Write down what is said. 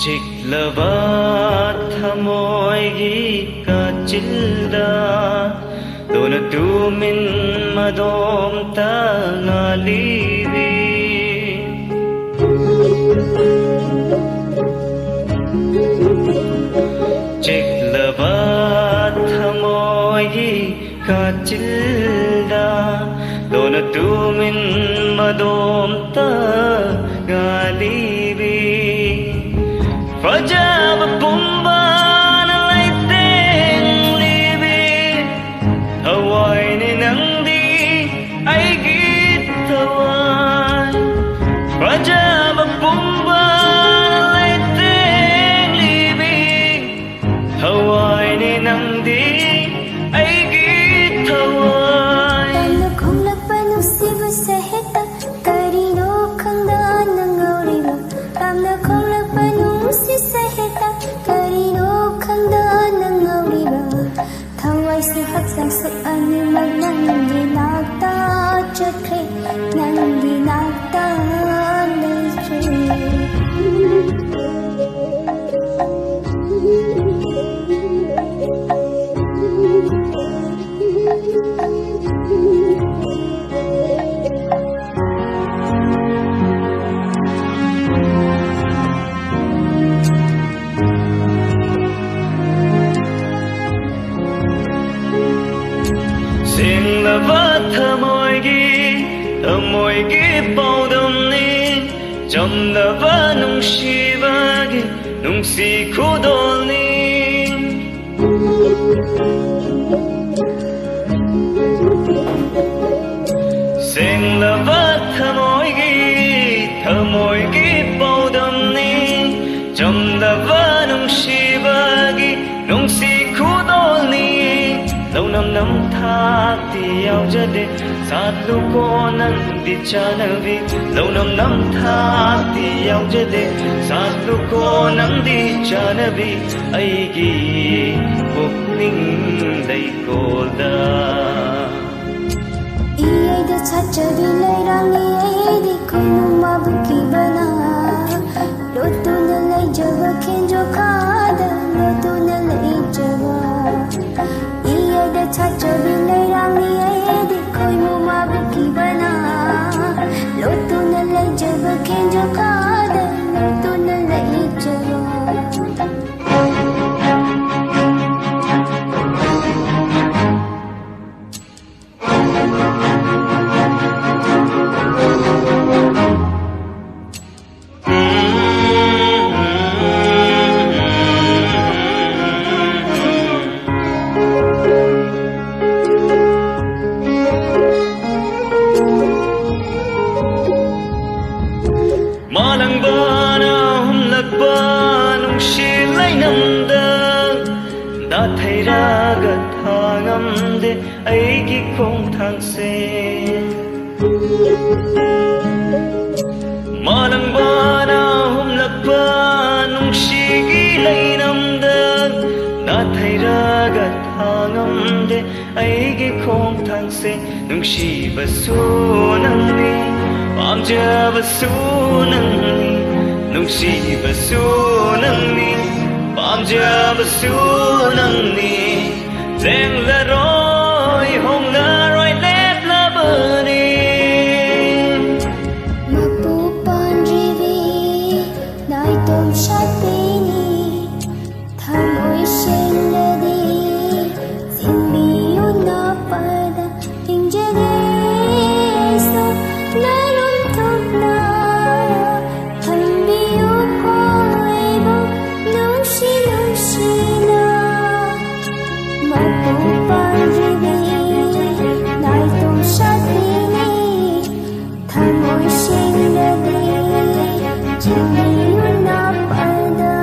ಚಿಕ್ಲವಾ ಥಮೋಯ್ಗಿ ಕಚಿಲ್ದ ದೋನ ತುಮಿನ್ ಮದೋಂ ತಂಗಾಲಿವಿ ಚಿಕ್ಲವಾ ಥಮೋಯ್ಗಿ ಕಚಿಲ್ದ ದೋನ ತುಮಿನ್ ಮದೋಂ ತಂಗಾಲಿವಿ Fajab pumban lai teng libi Hawai ni nang di ay git hawai Fajab pumban lai teng libi Hawai ni nang di ay git hawai Tanda khung lapanu siva saheta Karino khangda nangauriba Tanda khung lapanu si saheta Karino khangda nangauriba Thawai si haksang su animal Nandi nakta chakhe Nandi nakta leche Sing la va thamoygi bao đam ni chom la va nung shivagi nung si khudol ni Sing la va thamoygi bao đam ni chom la va nung shivagi nung si khudol ni Lâu năm năm thác thì ao ra đi Sát lúc cô nắng đi cha nở vi Lâu năm năm thác thì ao ra đi Sát lúc cô nắng đi cha nở vi Ai ghi bốc ninh đầy cô đa Ý ai đã chát trở đi lấy răng Ý ai đi khôi nụ mà bất kỳ bana Lô tu nà lấy chờ và khen cho khá đà Lô tu nà lấy chờ và chát trở đi lấy răng Ý ai đi khôi nụ mà bất kỳ bana Lô tu nà lấy chờ và khen cho khá đà Lô tu nà lấy chờ Malang bana hum lag banung shi lai nam da Da thai ra ga thangam de ai gi khong thang se Malang bana hum lag banung shi gi lai nam da Da thai ra ga thangam de ai gi khong thang se nung shi ba su nang ni Pam ja ba su nang ni nung si ba su nang ni Pam ja ba su nang ni Zeng la roi hong la roi let la ba ni Mapu pan rivi Nai tom shat pini Tham oi shen la di Zin mi yun na pada Ting jage so La lum tuk na Tham mi yun hoi bo Nung shi na Mapu pan rivi Nai tom shat pini Tham oi shen la di Zin mi yun na pada